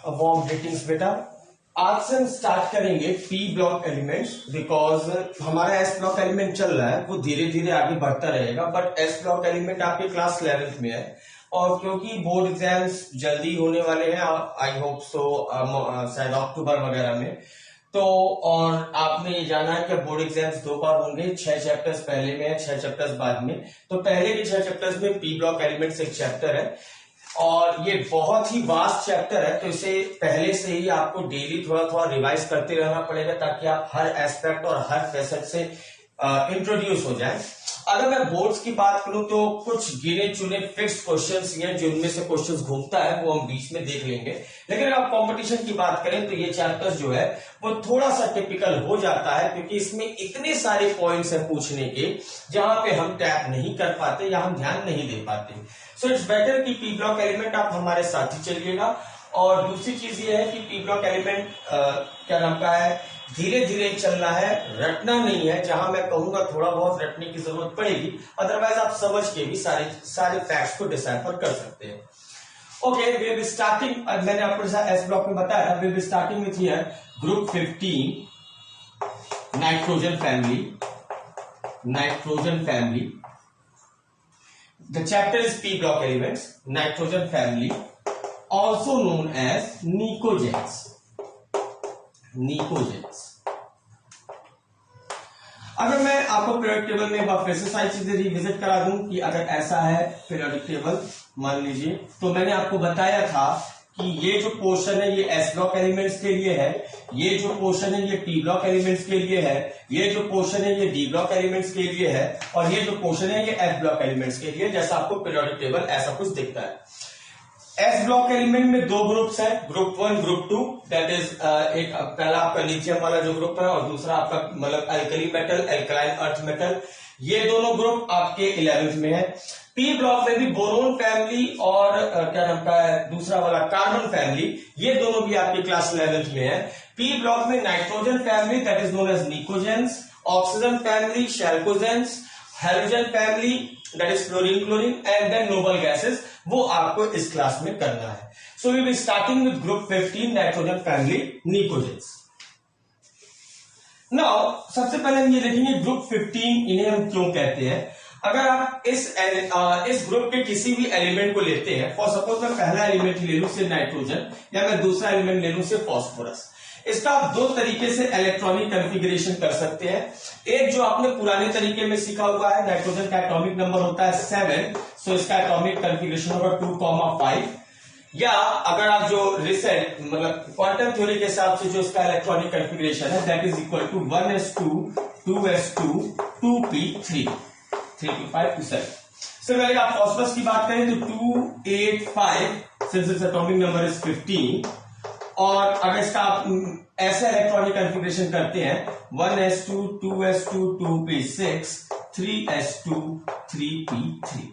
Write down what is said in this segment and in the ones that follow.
Warm greetings बेटा। आज से हम स्टार्ट करेंगे पी ब्लॉक एलिमेंट्स, बिकॉज हमारा एस ब्लॉक एलिमेंट चल रहा है वो धीरे धीरे आगे बढ़ता रहेगा, बट एस ब्लॉक एलिमेंट आपके क्लास 11th में है और क्योंकि बोर्ड एग्जाम्स जल्दी होने वाले हैं, आई होप सो शायद अक्टूबर वगैरह में, तो और आपने ये जाना है कि बोर्ड एग्जाम्स 2 बार होंगे, 6 चैप्टर्स पहले में है, 6 चैप्टर्स बाद में। तो पहले के 6 चैप्टर्स में पी ब्लॉक एलिमेंट्स एक चैप्टर है और ये बहुत ही वास्ट चैप्टर है, तो इसे पहले से ही आपको डेली थोड़ा थोड़ा रिवाइज करते रहना पड़ेगा ताकि आप हर एस्पेक्ट और हर फैसेट से इंट्रोड्यूस हो जाए। अगर मैं बोर्ड्स की बात करूं तो कुछ गिने चुने फिक्स्ड क्वेश्चंस हैं जिनमें से क्वेश्चंस घूमता है, वो हम बीच में देख लेंगे। लेकिन अगर आप कंपटीशन की बात करें तो ये चैप्टर जो है वो थोड़ा सा टिपिकल हो जाता है, क्योंकि इसमें इतने सारे पॉइंट्स हैं पूछने के जहां पे हम टैप नहीं कर पाते या हम ध्यान नहीं दे पाते। सो इट्स बेटर कि पी ब्लॉक एलिमेंट आप हमारे साथ ही चलिएगा। और दूसरी चीज ये है कि पी ब्लॉक एलिमेंट क्या नाम का है, धीरे धीरे चलना है, रटना नहीं है। जहां मैं कहूंगा थोड़ा बहुत रटने की जरूरत पड़ेगी, अदरवाइज आप समझ के भी सारे फैक्ट्स को डिसाइफर कर सकते हैं। Okay, we will be starting, मैंने आपको एस ब्लॉक में बताया था, we will be starting with here group 15 nitrogen family. The chapter is P block elements, nitrogen family, also known as Nicogens. अगर मैं आपको पीरियोडिक टेबल में एक बार फिर से सारी चीजें रिविजिट करा दूं कि अगर ऐसा है पीरियोडिक टेबल मान लीजिए, तो मैंने आपको बताया था कि ये जो पोर्शन है ये एस ब्लॉक एलिमेंट्स के लिए है, ये जो पोर्शन है ये पी ब्लॉक एलिमेंट्स के लिए है, ये जो पोर्शन है ये डी ब्लॉक एलिमेंट्स के लिए है और ये जो पोर्शन है ये एफ ब्लॉक एलिमेंट्स के लिए। जैसा आपको पीरियोडिक टेबल ऐसा कुछ दिखता है। एस ब्लॉक एलिमेंट में 2 ग्रुप्स हैं, ग्रुप 1 ग्रुप 2, दैट इज एक पहला आपका लिथियम वाला जो ग्रुप है और दूसरा आपका मतलब alkali metal, alkaline earth metal. ये दोनों ग्रुप आपके 11th में है। पी ब्लॉक में भी बोरोन फैमिली और क्या नाम का है दूसरा वाला कार्बन फैमिली, ये दोनों भी आपके क्लास 11th में है। पी ब्लॉक में nitrogen family that is known as pnicogens, oxygen family chalcogens, hydrogen family that is fluorine chlorine and then noble gases, वो आपको इस क्लास में करना है। So we will starting with group 15 nitrogen family pnicogens. Now सबसे पहले हम ये देखेंगे ग्रुप 15 इन्हें हम क्यों कहते हैं। अगर आप इस ग्रुप के किसी भी एलिमेंट को लेते हैं, फॉर सपोज मैं पहला एलिमेंट ले लूं से नाइट्रोजन या मैं दूसरा एलिमेंट ले लूं से फास्फोरस, इसका आप 2 तरीके से इलेक्ट्रॉनिक कॉन्फ़िगरेशन कर सकते हैं। एक जो आपने पुराने तरीके में सीखा हुआ है, नाइट्रोजन का एटॉमिक नंबर होता है 7, सो इसका एटॉमिक कॉन्फ़िगरेशन होगा 2,5, या अगर आप जो रिसेंट मतलब क्वांटम थ्योरी के हिसाब से जो इसका इलेक्ट्रॉनिक कॉन्फ़िगरेशन है that is equal to 1s2 2s2 2p3 3p5 to 7। Similarly आप फास्फोरस की बात करें तो 285 since it's atomic number is 15, और अगर इसका आप ऐसे इलेक्ट्रॉनिक कॉन्फ़िगरेशन करते हैं 1s2 2s2 2p6 3s2 3p3।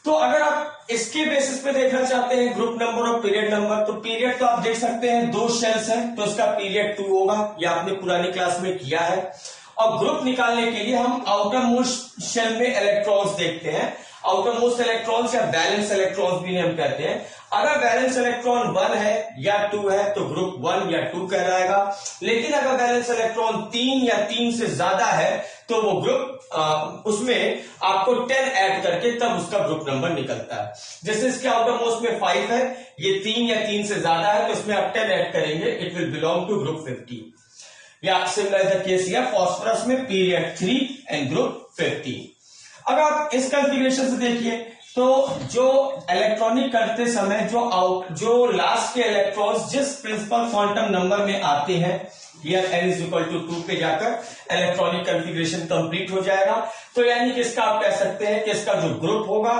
तो अगर आप इसके बेसिस पे देखना चाहते हैं ग्रुप नंबर और पीरियड नंबर, तो पीरियड तो आप देख सकते हैं 2 शेल्स हैं तो इसका पीरियड 2 होगा, यह आपने पुरानी क्लास में किया है। और ग्रुप निकालने के लिए हम आउटर मोस्ट शेल में इलेक्ट्रॉन्स देखते हैं, आउटर मोस्ट इलेक्ट्रॉन्स या बैलेंस इलेक्ट्रॉन्स भी हम कहते हैं। अगर बैलेंस इलेक्ट्रॉन 1 है या 2 है तो ग्रुप 1 या 2 कहलाएगा, लेकिन अगर बैलेंस इलेक्ट्रॉन 3 या 3 से ज्यादा है तो वो ग्रुप उसमें आपको 10 ऐड करके तब उसका ग्रुप नंबर निकलता है। जैसे इसके आउटर मोस्ट में 5 है, ये 3 या 3 से ज्यादा है तो इसमें आप 10 ऐड करेंगे, it will belong to group 15। या similar the case here, phosphorus में पीरियड 3 एंड ग्रुप 15। अगर आप इस कॉन्फ़िगरेशन से देखिए तो जो इलेक्ट्रॉनिक करते समय जो लास्ट के इलेक्ट्रॉन्स जिस प्रिंसिपल क्वांटम नंबर में आते हैं, here n is equal to 2 पे जाकर इलेक्ट्रॉनिक कॉन्फ़िगरेशन कंप्लीट हो जाएगा। तो यानी कि इसका आप कह सकते हैं कि इसका जो ग्रुप होगा,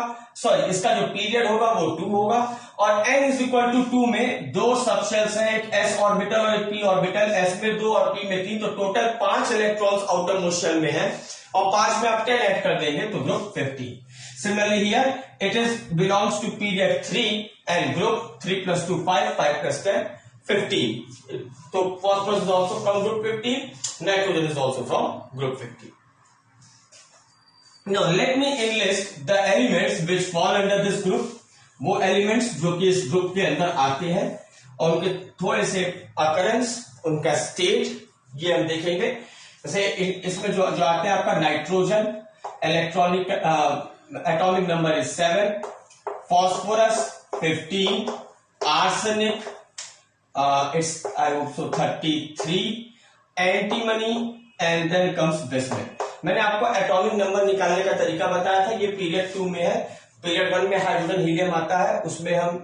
इसका जो पीरियड होगा वो 2 होगा, और n इज इक्वल टू 2 में 2 सबशेल्स हैं, एक s ऑर्बिटल और एक p ऑर्बिटल, s में 2 और p में 3, तो total 5 electrons outer most shell में है और 5 में आप 10 ऐड कर देंगे तो group 15। Similarly here it is belongs to period 3 and group 3 plus 2 5 5 plus 10 15. So phosphorus is also from group 15, nitrogen is also from group 15. Now let me enlist the elements which fall under this group, वो elements जो कि इस group के अंदर आते हैं। और उनके थोड़े से अकरेंस, उनका स्टेट, ये हम देखेंगे। जैसे इसमें जो आते हैं आपका nitrogen, electronic atomic number is 7, phosphorus 15, arsenic it's I hope so 33, antimony and then comes bismuth. मैंने आपको एटॉमिक नंबर निकालने का तरीका बताया था, ये पीरियड 2 में है। पीरियड 1 में हाइड्रोजन हीलियम आता है, उसमें हम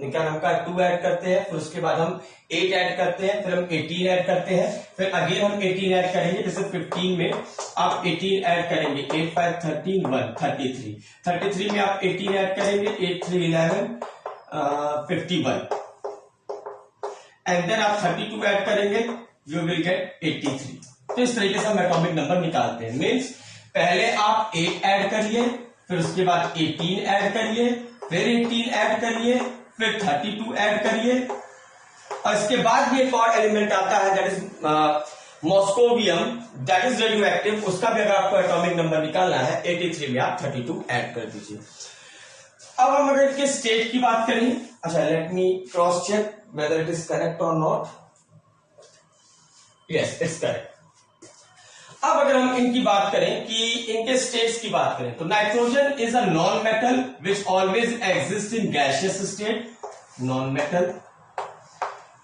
क्या नाम का 2 ऐड करते हैं, फिर उसके बाद हम 8 ऐड करते हैं, फिर हम 18 ऐड करते हैं, फिर अगेन हम 18 ऐड करेंगे। जैसे 15 में आप 18 ऐड करेंगे, 8 5 13 1 33 में आप 18 ऐड करेंगे, 8 3 11 51 एंड देन आप 32 ऐड करेंगे, यू विल गेट 83। तो इस तरीके से हम एटॉमिक नंबर निकालते हैं। मीन्स पहले आप 8 ऐड करिए, फिर उसके बाद 18 ऐड करिए, फिर 18 ऐड करिए, फिर 32 ऐड करिए, और इसके बाद भी एक और एलिमेंट आता है that is moscovium, that is radio active. उसका भी अगर आपको एटॉमिक नंबर निकालना है, 83 में आप 32 ऐड कर दीजिए। अब हम अगर इसके स्टेट की बात करें, अच्छा let me cross check whether it is correct और नॉट। Yes it's correct. अब अगर हम इनकी बात करें कि इनके स्टेट्स की बात करें, तो nitrogen is a non metal which always exist in gaseous state, non metal.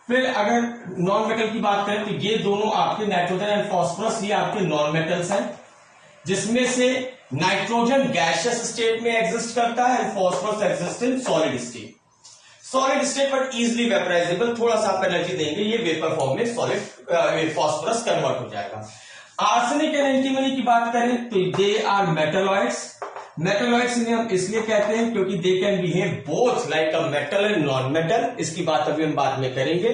फिर अगर नॉन मेटल की बात करें तो ये दोनों आपके नाइट्रोजन एंड फॉस्फोरस, ये आपके नॉन मेटल्स हैं, जिसमें से नाइट्रोजन गैसियस स्टेट में एग्जिस्ट करता है and phosphorus exist in solid state. Solid state but easily vaporisable, थोड़ा सा आप एनर्जी देंगे, ये वेपर फॉर्म में सॉलिड फॉस्फोरस कन्वर्ट हो जाएगा। आर्सेनिक एंड एंटीमनी की बात करें तो दे आर मेटलॉइड्स। मेटलॉइड्स इन्हें हम इसलिए कहते हैं क्योंकि they can behave both like a metal and non metal, इसकी बात अभी हम बाद में करेंगे।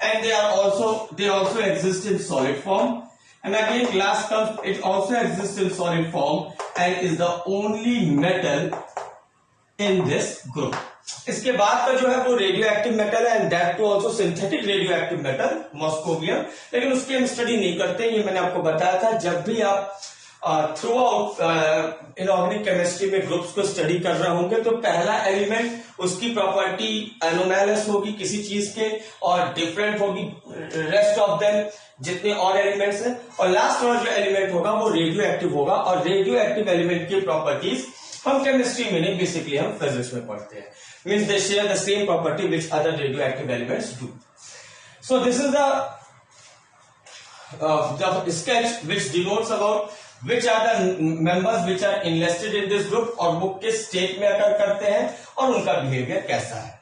And they also exist in solid form, and again last comes it also exist in solid form and is the only metal in this group. इसके बाद का जो है वो रेडियो एक्टिव मेटल है and that too also synthetic radio active metal moscovium, लेकिन उसकी हम स्टडी नहीं करते, ये मैंने आपको बताया था। जब भी आप थ्रू आउट इनऑर्गेनिक केमिस्ट्री में ग्रुप्स को स्टडी कर रहे होंगे तो पहला एलिमेंट उसकी प्रॉपर्टी एनोमैलस होगी किसी चीज के और डिफरेंट होगी रेस्ट ऑफ देम जितने और एलिमेंट्स हैं, और लास्ट वाला जो एलिमेंट होगा वो रेडियो एक्टिव होगा। और रेडियो एक्टिव एलिमेंट की प्रॉपर्टीज हम केमिस्ट्री में नहीं, बेसिकली हम फिजिक्स में पढ़ते हैं। Means they share the same property which other radioactive elements do. So this is the sketch which denotes about which are the members which are enlisted in this group और वो किस state में अकर करते हैं और उनका बिहेवियर कैसा है।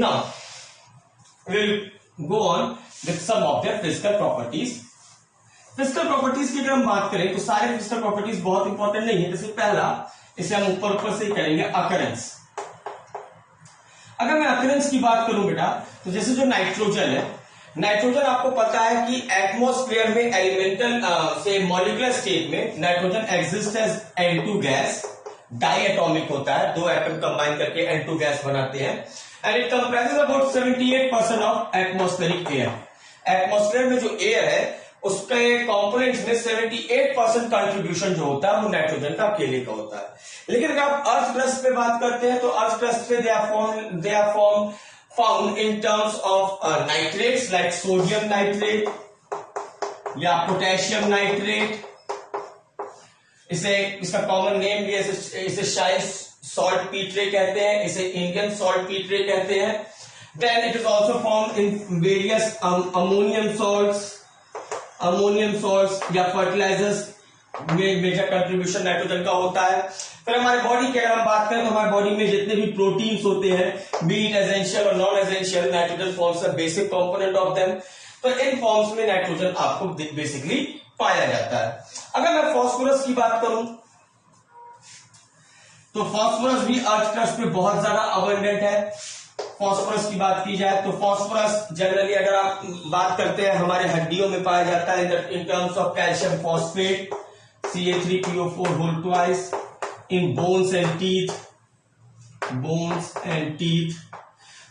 Now we'll go on with some of their physical properties. Physical properties की अगर हम बात करें तो सारे फिजिकल प्रॉपर्टीज बहुत इंपॉर्टेंट नहीं है। जैसे पहला, इसे हम ऊपर से ही करेंगे, अकरेंस। अगर मैं अकरेंस की बात करूं बेटा, तो जैसे जो नाइट्रोजन है, नाइट्रोजन आपको पता है कि एटमॉस्फेयर में एलिमेंटल से मॉलिक्यूलर स्टेट में nitrogen exist as N2 gas, di atomic होता है, दो एटम कंबाइन करके N2 गैस बनाते हैं and it comprises about 78% of atmospheric air. Atmosphere में जो एयर है उसके कंपोनेंट्स में 78% कंट्रीब्यूशन जो होता है वो नाइट्रोजन का अकेले का होता है। लेकिन अगर आप अर्थ क्रस्ट पे बात करते हैं तो अर्थ क्रस्ट पे they are found in terms of nitrates like sodium nitrate या पोटेशियम नाइट्रेट। इसे इसका कॉमन नेम भी है, इसे शायद सॉल्ट पीट्रे कहते हैं, इसे इंडियन सॉल्ट पीट्रे कहते हैं। Then it is also found in various ammonium salts या फर्टिलाइजर्स में मेजर कंट्रीब्यूशन नाइट्रोजन का होता है। फिर हमारे बॉडी की अगर हम बात करें तो हमारे बॉडी में जितने भी प्रोटीन्स होते हैं, बी इट एसेंशियल और non essential, nitrogen forms a basic component of them. तो इन फॉर्म्स में नाइट्रोजन आपको बेसिकली पाया जाता है। अगर मैं फास्फोरस की बात करूं तो फास्फोरस भी अर्थ क्रस्ट पे बहुत ज्यादा अबंडेंट है। फास्फोरस की बात की जाए तो फास्फोरस जनरली अगर आप बात करते हैं हमारे हड्डियों में पाया जाता है इन terms of calcium phosphate Ca3PO4 whole twice in bones and teeth।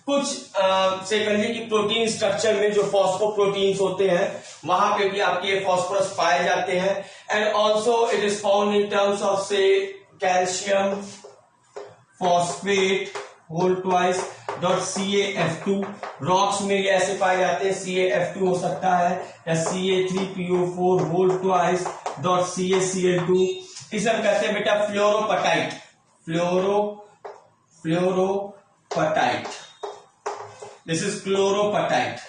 कुछ सेकेंडरी की प्रोटीन स्ट्रक्चर में जो फॉस्फोप्रोटीन्स होते हैं वहां पे भी आपके फास्फोरस पाए जाते हैं and also it is found in terms of से कैल्शियम फॉस्फेट होल ट्वाइस। CaF2। रॉक्स में ये ऐसे पाए जाते हैं, CaF2 हो सकता है या Ca3PO4 होल ट्वाइस .CaCl2। इसे हम कहते हैं बेटा फ्लोरोपटाइट। फ्लोरोपटाइट, दिस इज क्लोरोपटाइट,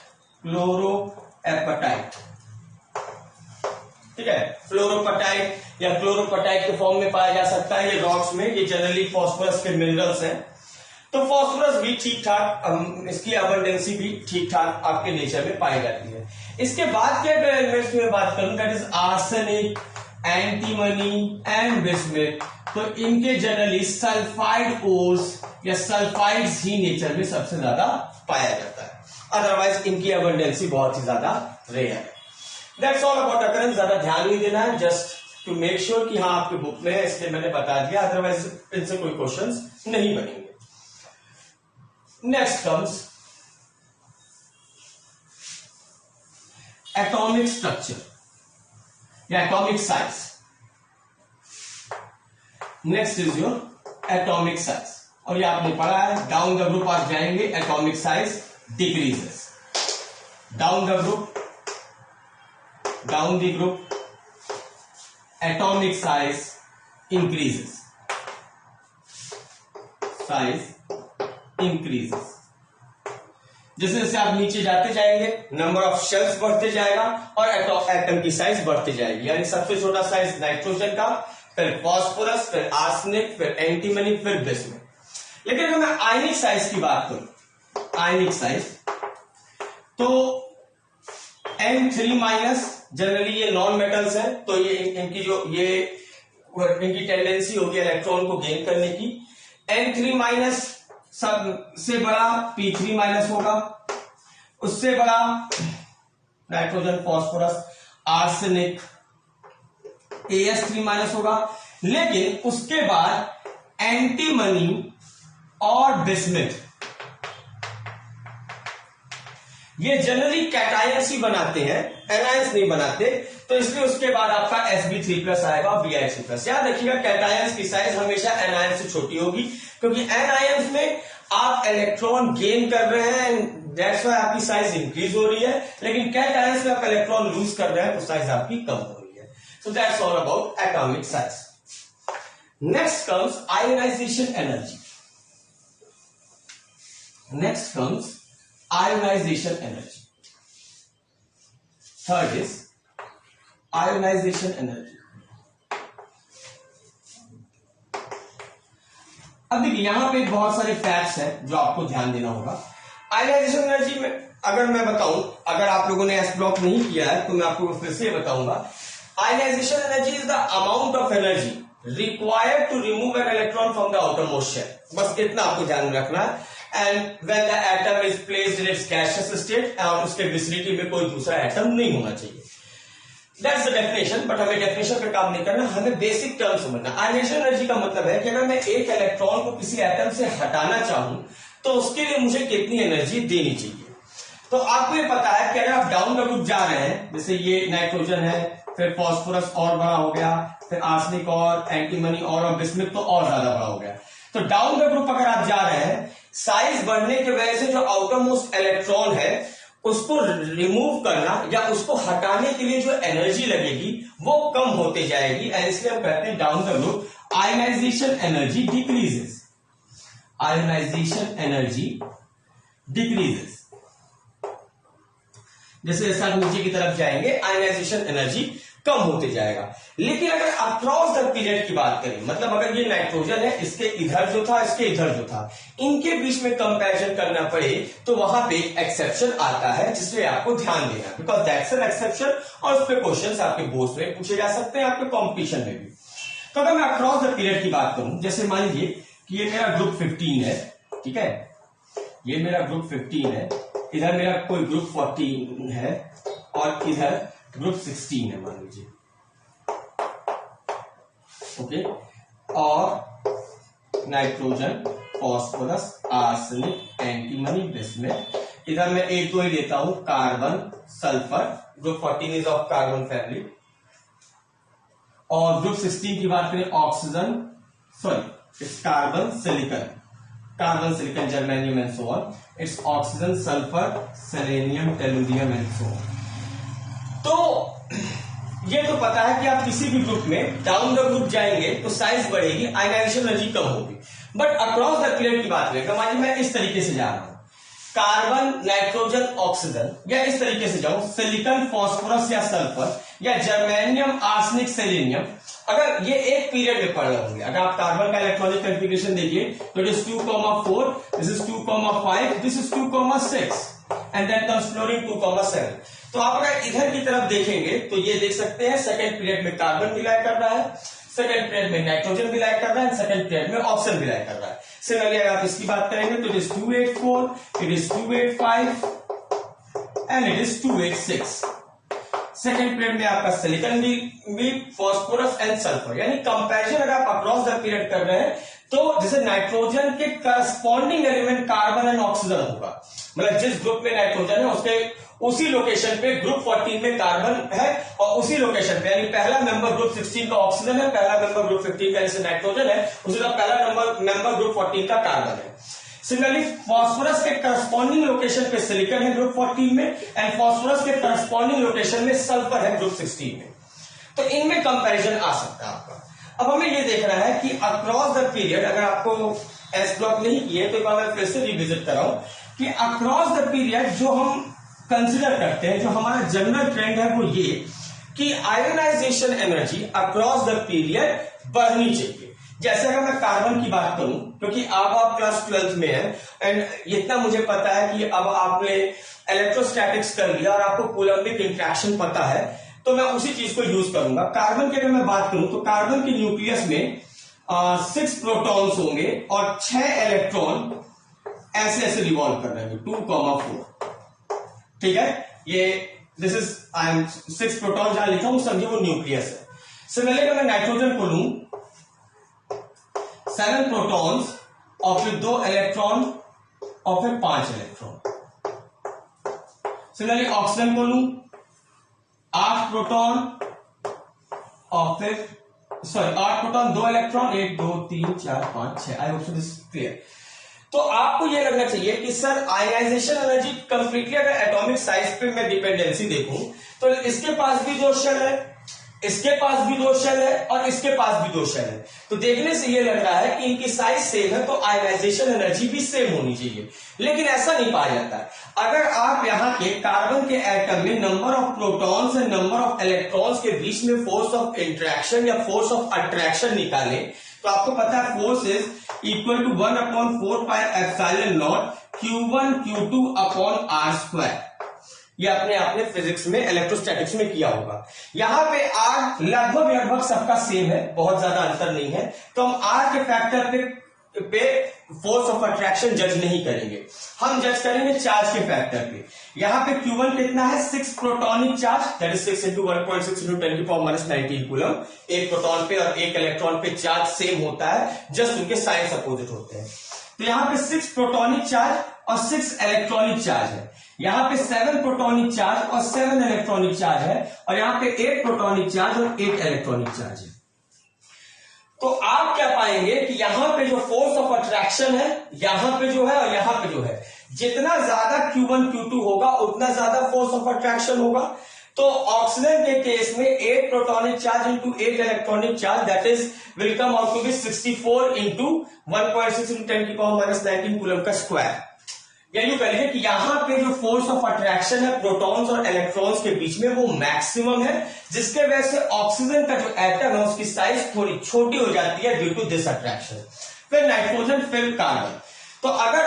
क्लोरोएपटाइट। ठीक है, फ्लोरोपटाइट या क्लोरोपटाइट के फॉर्म में पाया जा सकता है ये रॉक्स में। ये जनरली फास्फोरस के मिनरल्स हैं। तो फास्फोरस भी ठीक ठाक, इसकी अबंडेंसी भी ठीक ठाक आपके नेचर में पाई जाती है। इसके बाद क्या एलिमेंट्स में बात करूं, that is arsenic, antimony and bismuth. तो इनके जनरली सल्फाइड ओर्स या सल्फाइड्स ही नेचर में सबसे ज्यादा पाया जाता है, अदरवाइज इनकी अबंडेंसी बहुत ही ज्यादा रेयर है। That's all about occurrence. ज्यादा ध्यान नहीं देना है, जस्ट टू मेक श्योर कि हाँ आपके बुक में है, इसलिए मैंने बता दिया, अदरवाइज इनसे कोई क्वेश्चंस नहीं बनेंगे। नेक्स्ट कम्स एटॉमिक स्ट्रक्चर या atomic size. Next is your atomic size, और ये आपने पढ़ा है, डाउन द ग्रुप आप जाएंगे atomic size decreases, down the group, down the group, atomic size increases, size increases। जैसे जैसे आप नीचे जाते जाएंगे नंबर ऑफ शेल्स बढ़ते जाएगा और एटम की साइज बढ़ते जाएगी। यानी सबसे छोटा साइज नाइट्रोजन का, फिर फास्फोरस, फिर आर्सेनिक, फिर एंटीमनी, फिर बिस्मुथ। लेकिन अगर मैं आयनिक साइज की बात करूं, आयनिक साइज, तो N3 माइनस, जनरली ये नॉन मेटल्स हैं, तो ये इनकी जो ये इनकी टेंडेंसी होगी इलेक्ट्रॉन को गेन करने की। N3 माइनस सबसे बड़ा P3 माइनस होगा, उससे बड़ा nitrogen, phosphorus, arsenic, AS3 minus होगा। लेकिन उसके बाद एंटीमनी और बिस्मिथ ये जनरली कैटायंस ही बनाते हैं, एनायंस नहीं बनाते, तो इसलिए उसके बाद आपका Sb3+ आएगा और Bi3+। याद रखिएगा कैटायंस की साइज हमेशा एनायंस से छोटी होगी, क्योंकि एनायंस में आप इलेक्ट्रॉन गेन कर रहे हैं, दैट्स व्हाई आपकी साइज इंक्रीज हो रही है। लेकिन कैटायंस में आप इलेक्ट्रॉन लूज कर रहे हैं तो साइज आपकी कम हो रही है। So that's all about atomic size. Next comes ionization energy. Next comes ionization energy. Third is ionization energy. अब देखिए यहां पे बहुत सारे फैक्ट्स हैं जो आपको ध्यान देना होगा। आयोनाइजेशन एनर्जी में अगर मैं बताऊं, अगर आप लोगों ने एस ब्लॉक नहीं किया है तो मैं आपको फिर से बताऊंगा। Ionization energy is the amount of energy required to remove an electron from the outermost shell. बस इतना आपको ध्यान में रखना है। And when the atom is placed in its gaseous state, और उसके विसिनिटी में कोई दूसरा एटम नहीं होना चाहिए। दैट्स द डेफिनेशन, बट हमें डेफिनेशन पे काम नहीं करना, हमें बेसिक टर्म समझना। आयोनाइजेशन एनर्जी का मतलब है कि अगर मैं एक इलेक्ट्रॉन को किसी एटम से हटाना चाहूं तो उसके लिए मुझे कितनी एनर्जी देनी चाहिए। तो आपको ये पता है कि अगर आप डाउन द ग्रुप जा रहे हैं, जैसे ये नाइट्रोजन है, फिर फास्फोरस और बड़ा हो गया, फिर आर्सेनिक और एंटीमनी और बिस्मुथ तो और ज्यादा बड़ा हो गया। तो डाउन द ग्रुप अगर आप जा रहे हैं, साइज बढ़ने की वजह से जो आउटर मोस्ट इलेक्ट्रॉन है उसको रिमूव करना या उसको हटाने के लिए जो एनर्जी लगेगी वो कम होते जाएगी, एंड इसलिए हम कहते हैं down the group ionization energy decreases. Ionization energy decreases. जैसे जैसे आप नीचे की तरफ जाएंगे आयोनाइजेशन एनर्जी कम होते जाएगा। लेकिन अगर अक्रॉस द पीरियड की बात करें, मतलब अगर ये नाइट्रोजन है, इसके इधर जो था, इसके इधर जो था, इनके बीच में कंपैरिजन करना पड़े तो वहां पे एक्सेप्शन आता है, जिसपे आपको ध्यान देना है, बिकॉज दैट्स एन एक्सेप्शन, और उस पे क्वेश्चंस आपके बोर्ड में पूछे जा सकते हैं, आपके कॉम्पिटिशन में भी। तो अगर मैं अक्रॉस द पीरियड की बात करूं, जैसे मान लीजिए कि ये मेरा ग्रुप 15 है, ठीक है, ये मेरा ग्रुप 15 है, इधर मेरा कोई ग्रुप 14 है और इधर ग्रुप 16 है मान लीजिए, ओके, और nitrogen, phosphorus, arsenic, antimony, bismuth, इधर मैं एक दो ही लेता हूं, carbon, sulphur, group 14 is of carbon family, और ग्रुप 16 की बात करें oxygen, sorry carbon, silicon, carbon, silicon, germanium and so on, it's oxygen, sulphur, selenium, tellurium and so on. तो ये तो पता है कि आप किसी भी ग्रुप में डाउन द ग्रुप जाएंगे तो साइज बढ़ेगी, आयनाइजेशन एनर्जी कम होगी। बट अक्रॉस द पीरियड की बात करें, मान लीजिए मैं इस तरीके से जा रहा हूं, कार्बन, नाइट्रोजन, ऑक्सीजन, या इस तरीके से जाऊं, सिलिकॉन, फास्फोरस या सल्फर, या जर्मेनियम, आर्सेनिक, सेलेनियम, अगर ये एक पीरियड में पढ़ रहे होंगे, अगर आप कार्बन का इलेक्ट्रॉनिक कॉन्फ़िगरेशन देखिए तो it is 2,4, this is 2,5, this is 2,6 and then comes fluorine 2,7। तो आप अगर इधर की तरफ देखेंगे तो ये देख सकते हैं सेकंड पीरियड में कार्बन विलय कर रहा है, सेकंड पीरियड में नाइट्रोजन विलय कर रहा है, सेकंड पीरियड में ऑक्सीजन विलय कर रहा है। सिमिलरली अगर आप इसकी बात करेंगे तो it is 284, it is 285 and it is 286। Second period में आपका सिलिकॉन भी फास्फोरस एंड सल्फर, यानी कंपैरिजन अगर आप अक्रॉस द पीरियड कर रहे हैं तो जैसे नाइट्रोजन के corresponding element carbon and oxygen होगा, मतलब जिस ग्रुप में नाइट्रोजन है उसके उसी लोकेशन पे ग्रुप 14 में कार्बन है, और उसी लोकेशन पे यानी पहला मेंबर ग्रुप 16 का ऑक्सीजन है, पहला मेंबर ग्रुप 15 का जैसे नाइट्रोजन है, उसी का पहला मेंबर ग्रुप 14 का कार्बन है। सिमिलरली फास्फोरस के करस्पॉन्डिंग लोकेशन पे सिलिकॉन है ग्रुप 14 में, एंड फास्फोरस के करस्पॉन्डिंग लोकेशन में सल्फर है ग्रुप 16 में। तो इनमें कंपैरिजन आ सकता है आपका। अब हमें ये देखना है कि अक्रॉस द पीरियड, अगर आपको एस ब्लॉक नहीं किए तो एक बार मैं फिर से रिविजिट कर रहा हूं कि अक्रॉस द पीरियड जो हम कंसिडर करते हैं, जो हमारा जनरल ट्रेंड है वो ये कि ionization energy across the period बढ़नी चाहिए। जैसे अगर मैं कार्बन की बात करूं, क्योंकि अब आप क्लास 12th में है एंड इतना मुझे पता है कि अब आपने इलेक्ट्रोस्टैटिक्स कर लिया और आपको कूलम्बिक इंटरेक्शन पता है, तो मैं उसी चीज को यूज करूंगा। कार्बन की अगर मैं बात करूं तो कार्बन के न्यूक्लियस में 6 प्रोटॉन्स होंगे और 6 इलेक्ट्रॉन ऐसे ऐसे रिवॉल्व कर रहे हैं, 2,4, ठीक है। ये this is I am 6 proton जहां लिखा हूं समझिए वो न्यूक्लियस है। सिमिलरली अगर मैं नाइट्रोजन को लूं 7 प्रोटॉन्स और फिर 2 इलेक्ट्रॉन और फिर 5 इलेक्ट्रॉन। सिमिलरली ऑक्सीजन को लूं 8 प्रोटॉन और फिर 8 proton 2 electron, 1 2 3 4 5 6। I hope so this clear. तो आपको यह लगना चाहिए कि सर आयनाइजेशन एनर्जी कंप्लीटली अगर एटॉमिक साइज पे मैं डिपेंडेंसी देखूं तो इसके पास भी 2 शेल है, इसके पास भी 2 शेल है और इसके पास भी 2 शेल है। तो देखने से यह लग रहा है कि इनकी साइज सेम है तो आयनाइजेशन एनर्जी भी सेम होनी चाहिए, लेकिन ऐसा नहीं पाया जाता है। अगर आप यहाँ के कार्बन के एटम में number of protons and number of electrons के बीच में फोर्स ऑफ इंटरेक्शन या फोर्स ऑफ अट्रैक्शन निकालें तो आपको पता है force is equal to 1/4 pi epsilon naught Q1 Q2 upon R²। ये आपने फिजिक्स में इलेक्ट्रोस्टैटिक्स में किया होगा। यहां पे R लगभग सबका सेम है, बहुत ज्यादा अंतर नहीं है, तो हम R के फैक्टर पे फोर्स ऑफ अट्रैक्शन जज नहीं करेंगे, हम जज करेंगे चार्ज के फैक्टर पे। यहां पे Q1 कितना है 6 प्रोटॉनिक चार्ज, दैट इज 6 × 1.6 × 10⁻⁻19 कूलम। एक प्रोटॉन पे और एक इलेक्ट्रॉन पे चार्ज सेम होता है, जस्ट उनके साइंस अपोजिट होते हैं। तो यहां पे 6 प्रोटॉनिक चार्ज और 6 इलेक्ट्रॉनिक चार्ज है, यहां पे 7 प्रोटॉनिक चार्ज और 7 इलेक्ट्रॉनिक चार्ज है, और यहां पे 8 प्रोटॉनिक चार्ज और 8 इलेक्ट्रॉनिक चार्ज है। तो आप क्या पाएंगे कि यहां पे जो फोर्स ऑफ अट्रैक्शन है यहां पे जो है और यहां पे जो है, जितना ज्यादा Q1 Q2 होगा उतना ज्यादा फोर्स ऑफ अट्रैक्शन होगा। तो ऑक्सीजन के केस में 8 protonic charge into 8 electronic charge, that is will come out to be 64 into 1.6 × 10⁻⁻19 coulomb का स्क्वायर। या यूं कह लीजिए कि यहां पे जो फोर्स ऑफ अट्रैक्शन है प्रोटॉन्स और इलेक्ट्रॉन्स के बीच में वो मैक्सिमम है, जिसके वजह से ऑक्सीजन का जो एटम है उसकी साइज थोड़ी छोटी हो जाती है ड्यू टू दिस अट्रैक्शन। फिर नाइट्रोजन, फिर कार्बन। तो अगर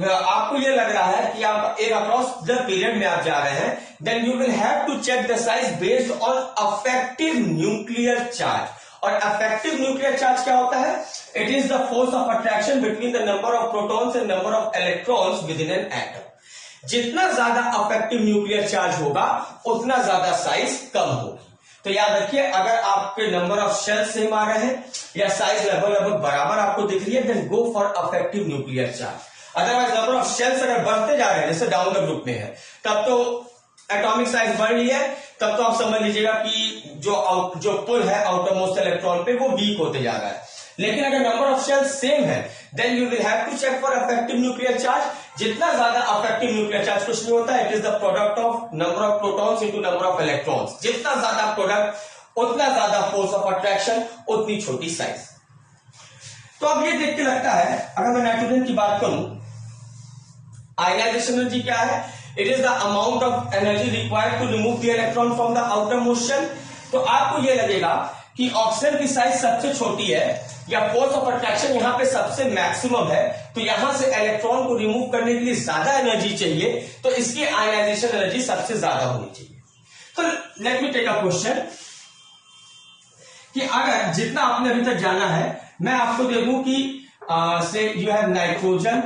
आपको ये लग रहा है कि आप एक अक्रॉस द पीरियड में आप जा रहे हैं, then you will have to check the size based on effective nuclear charge. और अफेक्टिव न्यूक्लियर चार्ज क्या होता है? It is the force of attraction between the number of protons and number of electrons within an atom. जितना ज्यादा effective nuclear charge होगा उतना ज्यादा size कम होगी। तो याद रखिए, अगर आपके नंबर ऑफ शेल सेम आ रहे हैं या साइज लगभग बराबर आपको दिख रही है, then go for effective nuclear charge. Otherwise number of shells अगर बढ़ते जा रहे हैं, जैसे डाउन द ग्रुप में है, तब तो एटॉमिक साइज बढ़ रही है, तब तो आप समझ लीजिएगा कि जो पुल है आउटरमोस्ट इलेक्ट्रॉन पे वो वीक होते जा रहा है। लेकिन अगर नंबर ऑफ शेल्स सेम है, then you will have to check for effective nuclear charge. जितना ज्यादा अफेक्टिव न्यूक्लियर चार्ज कुछ नहीं होता, it is the product of number of protons into number of electrons. जितना ज्यादा प्रोडक्ट उतना ज्यादा फोर्स ऑफ अट्रैक्शन, उतनी छोटी साइज। तो अब ये देख के लगता है, अगर मैं नाइट्रोजन की बात करूं, आयनाइजेशन एनर्जी क्या है? It is the amount of energy required to remove the electron from the outer most shell. तो आपको ये लगेगा कि ऑक्सीजन की साइज सबसे छोटी है या फोर्स ऑफ अट्रैक्शन यहां पे सबसे मैक्सिमम है, तो यहां से इलेक्ट्रॉन को रिमूव करने के लिए ज्यादा एनर्जी चाहिए, तो इसकी आयनाइजेशन एनर्जी सबसे ज्यादा होनी चाहिए। तो let me take a question कि अगर जितना आपने अभी तक जाना है, मैं आपको दे दूं कि से you have nitrogen,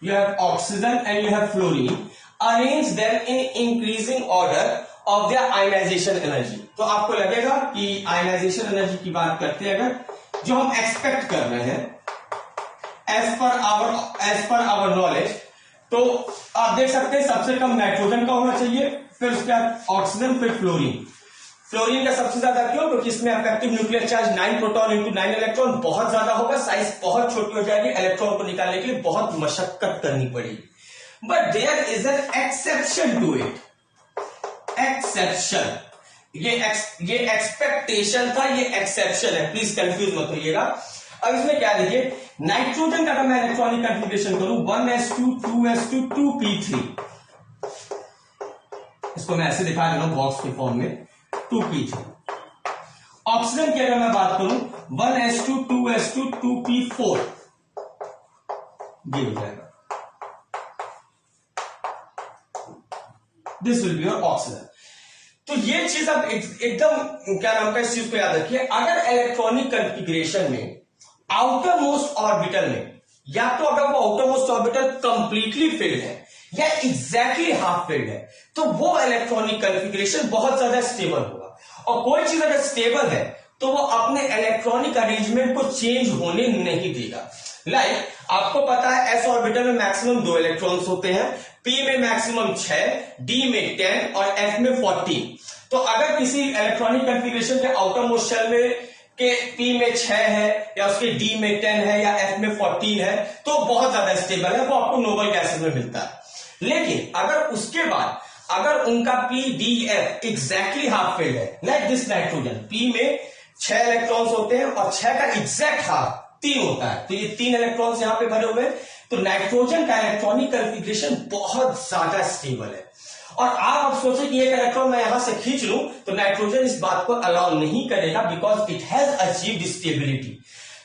you have oxygen and you have fluorine, arrange them in increasing order of their ionization energy। तो आपको लगेगा कि ionization energy की बात करते हैं अगर, जो हम एक्सपेक्ट कर रहे हैं as per our knowledge, तो आप देख सकते हैं सबसे कम नाइट्रोजन का होना चाहिए, फिर उसके बाद ऑक्सीजन, फिर फ्लोरीन। फ्लोरीन का सबसे ज्यादा क्यों? क्योंकि इसमें affective nuclear charge 9 proton into 9 electron बहुत ज्यादा होगा, साइज बहुत छोटी हो जाएगी, इलेक्ट्रॉन को निकालने के लिए बहुत मशक्कत करनी पड़ेगी। But there is an exception to it. Exception, ये एक्सपेक्टेशन था, ये एक्सेप्शन है, प्लीज कंफ्यूज मत होइएगा। अब इसमें क्या देखिए, नाइट्रोजन का अगर मैं इलेक्ट्रॉनिक कंफिगरेशन करूं 1s2 2s2 2p3, इसको मैं ऐसे दिखा रहा हूं बॉक्स के फॉर्म में, 2p3। ऑक्सीजन की अगर मैं बात करूं 1s2 2s2 2p4, ये हो जाएगा, this will be your oxygen. तो ये चीज अब एकदम क्या नाम का, इस चीज को याद रखिए, अगर इलेक्ट्रॉनिक कॉन्फ़िगरेशन में आउटर मोस्ट ऑर्बिटल में, या तो अगर वो outer most orbital completely filled है या एग्जैक्टली हाफ फिल्ड है, तो वो इलेक्ट्रॉनिक कॉन्फ़िगरेशन बहुत ज्यादा स्टेबल होगा। और कोई चीज अगर स्टेबल है तो वो अपने इलेक्ट्रॉनिक अरेंजमेंट को चेंज होने नहीं देगा। लाइक आपको पता है एस ऑर्बिटल में मैक्सिमम 2 इलेक्ट्रॉन्स होते हैं, पी में मैक्सिमम 6, डी में 10 और एफ में 14। तो अगर किसी इलेक्ट्रॉनिक कॉन्फ़िगरेशन के आउटर मोस्ट शेल में के पी में 6 है या उसके डी में 10 है या एफ में 14 है, तो बहुत ज्यादा स्टेबल है, वो आपको नोबल गैसेस में मिलता है। लेकिन अगर उसके बाद अगर उनका P D F exactly half filled है, लाइक दिस नाइट्रोजन, पी में 6 इलेक्ट्रॉन्स होते हैं और 6 का एग्जैक्ट हाफ 3 होता है, तो ये 3 इलेक्ट्रॉन्स यहां पे भरे हुए हैं, तो नाइट्रोजन का इलेक्ट्रॉनिक कॉन्फ़िगरेशन बहुत ज्यादा स्टेबल है। और आप सोचे कि एक इलेक्ट्रॉन मैं यहां से खींच लूं, तो नाइट्रोजन इस बात को अलाउ नहीं करेगा, because it has achieved stability.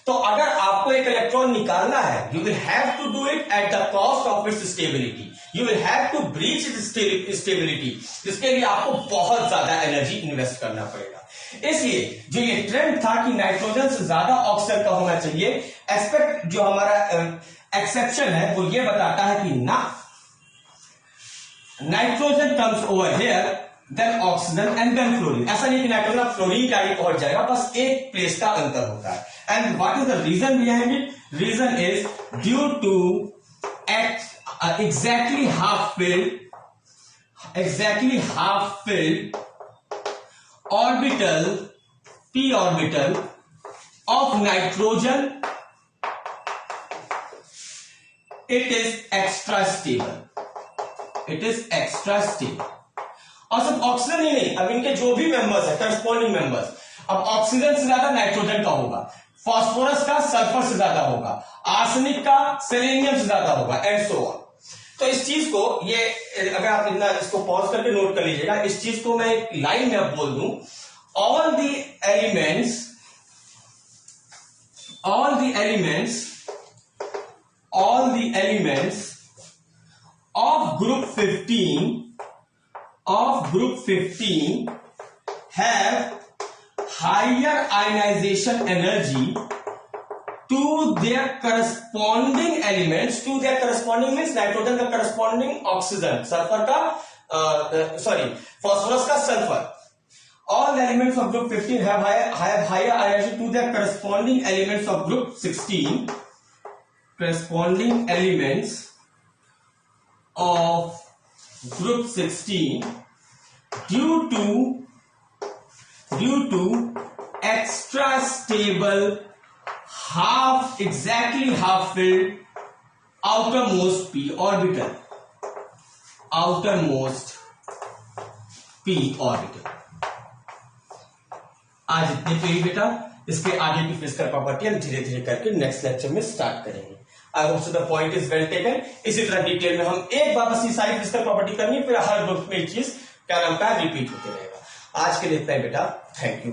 तो अगर आपको एक इलेक्ट्रॉन निकालना है, you will have to do it at the cost of its stability, you will have to breach its stability. इसके लिए आपको बहुत ज्यादा एनर्जी इन्वेस्ट करना पड़ेगा। इसलिए जो ये ट्रेंड था कि नाइट्रोजन से ज्यादा ऑक्सीजन का होना चाहिए, एस्पेक्ट जो हमारा एक्सेप्शन है वो ये बताता है कि ना, nitrogen comes over here, then oxygen and then fluorine. ऐसा नहीं कि नाइट्रोजन फ्लोरीन के आगे पहुंच जाएगा, बस एक प्लेस का अंतर होता है। And what is the reason behind it? Reason is due to exactly half filled orbital, p orbital of nitrogen, it is extra stable, it is extra stable। और सिर्फ ऑक्सीजन ही नहीं, अब इनके जो भी मेंबर्स है, करस्पॉन्डिंग मेंबर्स, अब oxygen से ज्यादा नाइट्रोजन का होगा, फास्फोरस का सल्फर से ज्यादा होगा, आर्सेनिक का सेलेनियम से ज्यादा होगा, एंड सो ऑन। तो इस चीज को, ये अगर आप इतना इसको पॉज करके नोट कर लीजिएगा, इस चीज को मैं एक लाइन में बोल दूं, all the elements of group 15 have higher ionization energy to their corresponding elements, to their corresponding means nitrogen का corresponding ऑक्सीजन, सल्फर का phosphorus का sulphur. All the elements of group 15 have higher energy to their corresponding elements of group 16. Corresponding elements of group 16 due to extra stable half, exactly half filled outermost p orbital, outermost p orbital। आज इतने पे ही बेटा, इसके आगे की physical property हम धीरे धीरे करके नेक्स्ट लेक्चर में स्टार्ट करेंगे। आई hope so the point is well taken. इसी तरह डिटेल में हम एक बार बस ये सारी फिजिकल प्रॉपर्टी करनी, फिर हर ग्रुप में एक चीज क्या नाम का रिपीट होते रहेगा। आज के लिए इतना ही बेटा, थैंक यू।